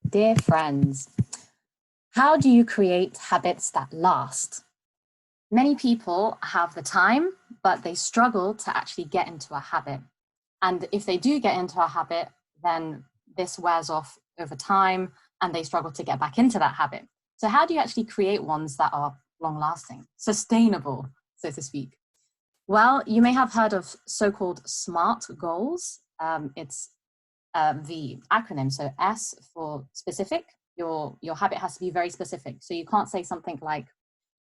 Dear friends, how do you create habits that last? Many people have the time, but they struggle to actually get into a habit. And if they do get into a habit, then this wears off over time and they struggle to get back into that habit. So how do you actually create ones that are long-lasting, sustainable, so to speak? Well, you may have heard of so-called SMART goals. It's the acronym. So S for specific. Your habit has to be very specific. So you can't say something like,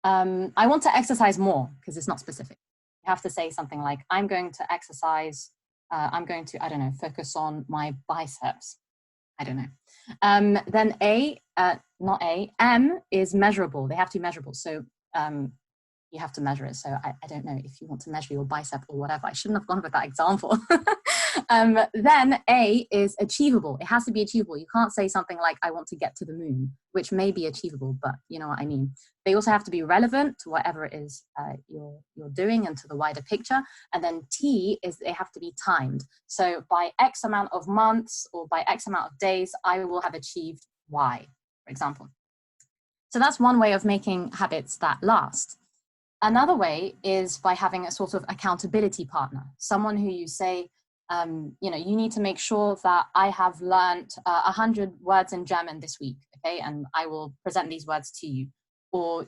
I want to exercise more, because it's not specific. You have to say something like, I'm going to exercise, I'm going to, I don't know, focus on my biceps. I don't know. Then M is measurable. They have to be measurable. So you have to measure it. So I don't know if you want to measure your bicep or whatever. I shouldn't have gone with that example. Then A is achievable. It has to be achievable. You can't say something like, I want to get to the moon, which may be achievable, but you know what I mean. They also have to be relevant to whatever it is you're doing and to the wider picture. And then T is they have to be timed. So by X amount of months or by X amount of days, I will have achieved Y, for example. So that's one way of making habits that last. Another way is by having a sort of accountability partner, someone who you say, you know, you need to make sure that I have learned 100 words in German this week, okay? And I will present these words to you. Or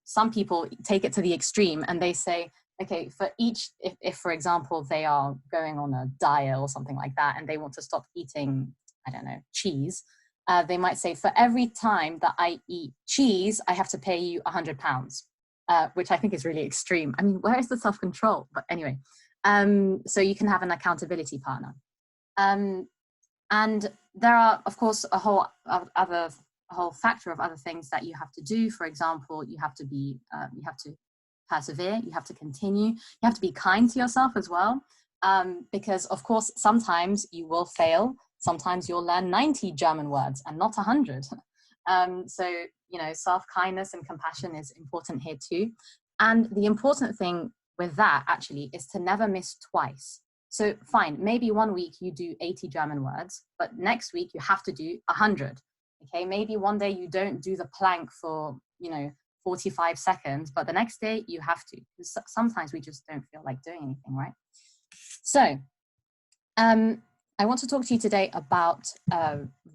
some people take it to the extreme and they say, okay, for each, if for example, they are going on a diet or something like that, and they want to stop eating, I don't know, cheese, they might say, for every time that I eat cheese, I have to pay you £100. Which I think is really extreme. I mean, where is the self-control? But anyway, so you can have an accountability partner. And there are, of course, a whole factor of other things that you have to do. For example, you have to persevere, you have to continue, you have to be kind to yourself as well. Because of course, sometimes you will fail. Sometimes you'll learn 90 German words and not 100. So, you know, self-kindness and compassion is important here too. And the important thing with that actually is to never miss twice. So fine, maybe one week you do 80 German words, but next week you have to do 100. Okay, maybe one day you don't do the plank for, you know, 45 seconds, but the next day you have to. Sometimes we just don't feel like doing anything, right? So I want to talk to you today about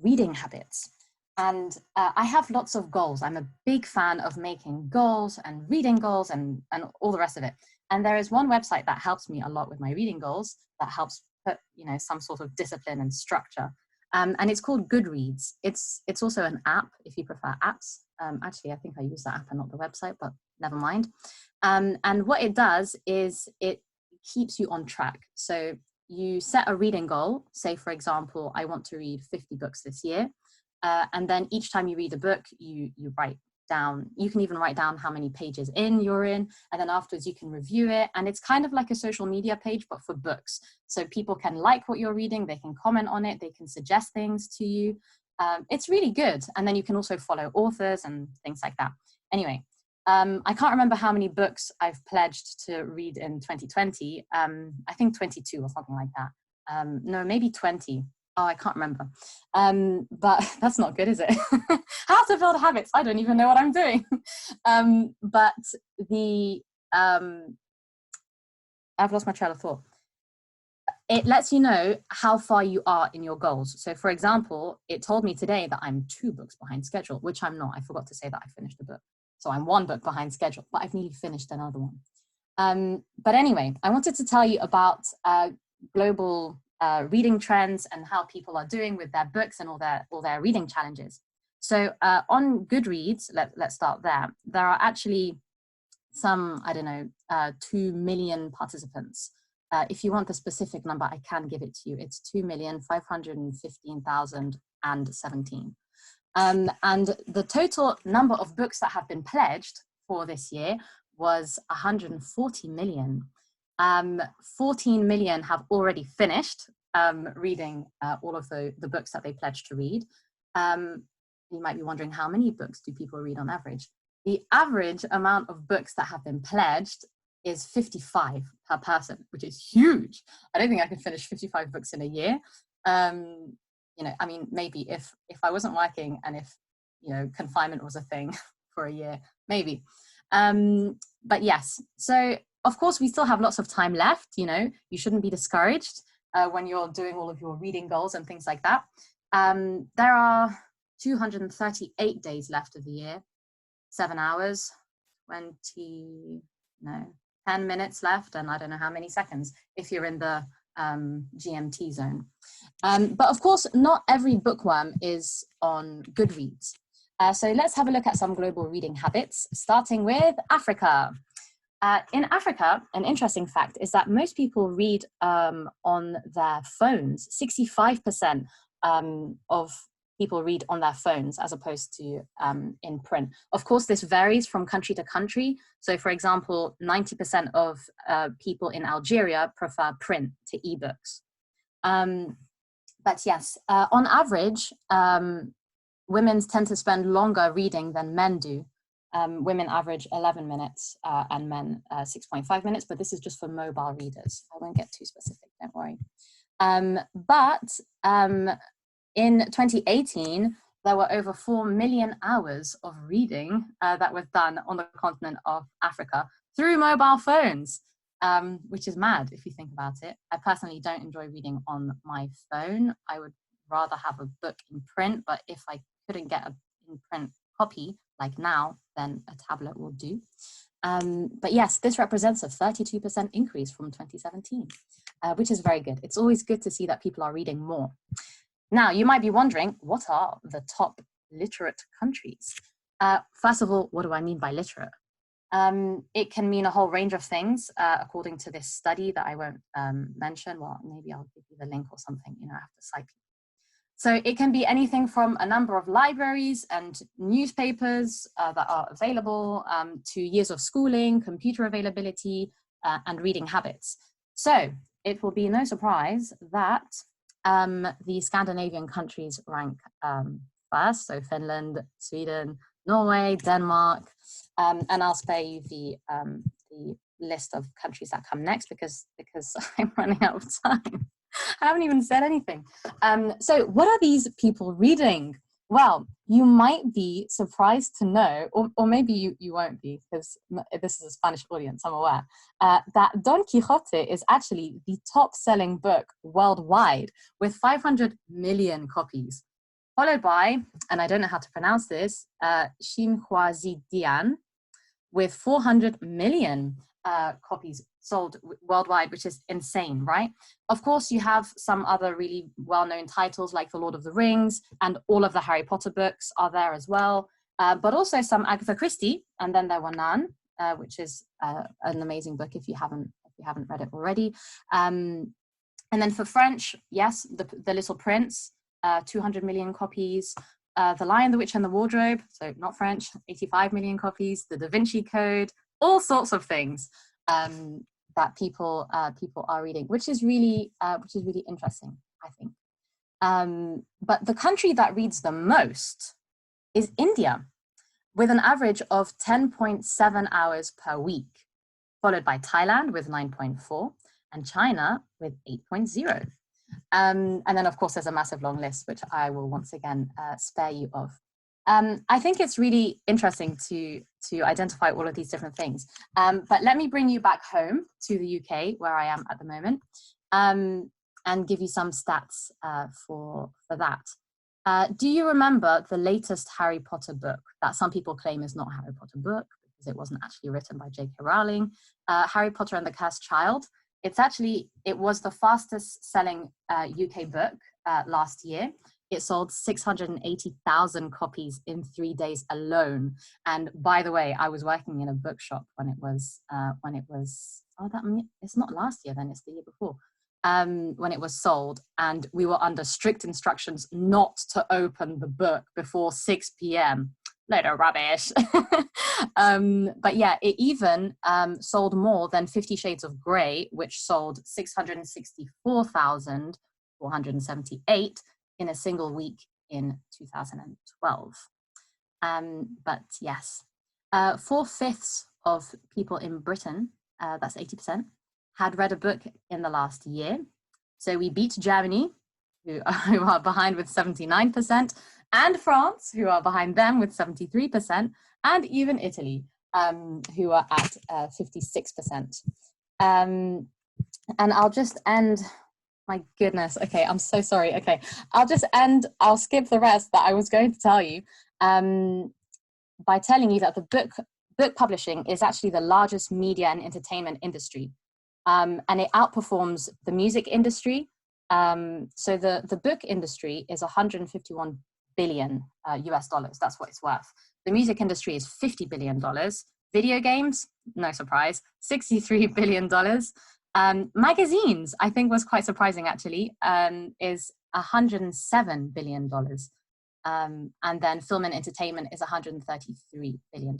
reading habits. And I have lots of goals. I'm a big fan of making goals and reading goals and all the rest of it. And there is one website that helps me a lot with my reading goals, that helps put, you know, some sort of discipline and structure. And it's called Goodreads. It's also an app if you prefer apps. Actually, I think I use the app and not the website, but never mind. And what it does is it keeps you on track. So you set a reading goal. Say, for example, I want to read 50 books this year. And then each time you read a book, you write down, you can even write down how many pages you're in, and then afterwards you can review it. And it's kind of like a social media page, but for books. So people can like what you're reading, they can comment on it, they can suggest things to you. It's really good. And then you can also follow authors and things like that. Anyway, I can't remember how many books I've pledged to read in 2020. I think 22 or something like that. No, maybe 20. Oh, I can't remember. But that's not good, is it? How to build habits. I don't even know what I'm doing. But I've lost my trail of thought. It lets you know how far you are in your goals. So for example, it told me today that I'm 2 books behind schedule, which I'm not. I forgot to say that I finished a book. So I'm 1 book behind schedule, but I've nearly finished another one. But anyway, I wanted to tell you about global reading trends and how people are doing with their books and all their reading challenges. So on Goodreads, let's start there. There are actually some, I don't know, 2 million participants. If you want the specific number, I can give it to you. It's 2,515,017. And the total number of books that have been pledged for this year was 140 million. 14 million have already finished reading all of the books that they pledged to read. You might be wondering, how many books do people read on average? The average amount of books that have been pledged is 55 per person, which is huge. I don't think I can finish 55 books in a year. you know, I mean, maybe if I wasn't working and if, you know, confinement was a thing for a year, maybe. But yes, so of course we still have lots of time left. You know, you shouldn't be discouraged when you're doing all of your reading goals and things like that. There are 238 days left of the year, 7 hours, 10 minutes left, and I don't know how many seconds if you're in the GMT zone. But of course, not every bookworm is on Goodreads. So let's have a look at some global reading habits, starting with Africa. In Africa, an interesting fact is that most people read on their phones. 65% of people read on their phones as opposed to in print. Of course, this varies from country to country. So for example, 90% of people in Algeria prefer print to ebooks. But yes, on average, women tend to spend longer reading than men do. Women average 11 minutes and men 6.5 minutes, but this is just for mobile readers. I won't get too specific, don't worry. In 2018, there were over 4 million hours of reading that was done on the continent of Africa through mobile phones, which is mad if you think about it. I personally don't enjoy reading on my phone. I would rather have a book in print, but if I couldn't get an in-print copy like now, then a tablet will do. But yes, this represents a 32% increase from 2017, which is very good. It's always good to see that people are reading more. Now, you might be wondering, what are the top literate countries? First of all, what do I mean by literate? It can mean a whole range of things, according to this study that I won't mention. Well, maybe I'll give you the link or something, you know, I have to cite people. So it can be anything from a number of libraries and newspapers that are available to years of schooling, computer availability, and reading habits. So it will be no surprise that the Scandinavian countries rank first, so Finland, Sweden, Norway, Denmark, and I'll spare you the list of countries that come next because I'm running out of time. I haven't even said anything. So what are these people reading? Well, you might be surprised to know, or maybe you won't be, because this is a Spanish audience, I'm aware, that Don Quixote is actually the top-selling book worldwide with 500 million copies, followed by, and I don't know how to pronounce this, Xinhuazidian, with 400 million copies sold worldwide, which is insane, right? Of course, you have some other really well-known titles like The Lord of the Rings, and all of the Harry Potter books are there as well, but also some Agatha Christie, and then there were none, which is an amazing book if you haven't read it already. And then for French, yes, the Little Prince, 200 million copies. The Lion, the Witch, and the Wardrobe, so not French, 85 million copies. The Da Vinci Code, all sorts of things that people are reading, which is really interesting, I think. But the country that reads the most is India, with an average of 10.7 hours per week, followed by Thailand with 9.4 and China with 8.0. And then, of course, there's a massive long list, which I will once again spare you of. I think it's really interesting to identify all of these different things. But let me bring you back home to the UK, where I am at the moment, and give you some stats for that. Do you remember the latest Harry Potter book that some people claim is not a Harry Potter book because it wasn't actually written by J.K. Rowling? Harry Potter and the Cursed Child. It was the fastest selling UK book last year. It sold 680,000 copies in 3 days alone. And by the way, I was working in a bookshop when it was, it's not last year then, it's the year before, when it was sold. And we were under strict instructions not to open the book before 6 p.m. Load of rubbish. But yeah, it even sold more than 50 Shades of Grey, which sold 664,478 in a single week in 2012. But yes, 4/5 of people in Britain, that's 80%, had read a book in the last year. So we beat Germany, who are behind with 79%, and France, who are behind them with 73%, and even Italy, who are at 56%. And I'll just end, my goodness, okay, I'm so sorry. Okay, I'll skip the rest that I was going to tell you by telling you that the book publishing is actually the largest media and entertainment industry. And it outperforms the music industry. So the book industry is 151 billion US dollars. That's what it's worth. The music industry is $50 billion. Video games, no surprise, $63 billion. Magazines, I think was quite surprising actually, is $107 billion. And then film and entertainment is $133 billion.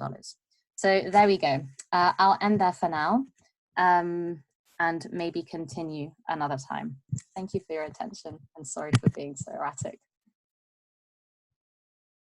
So there we go. I'll end there for now. And maybe continue another time. Thank you for your attention, and sorry for being so erratic.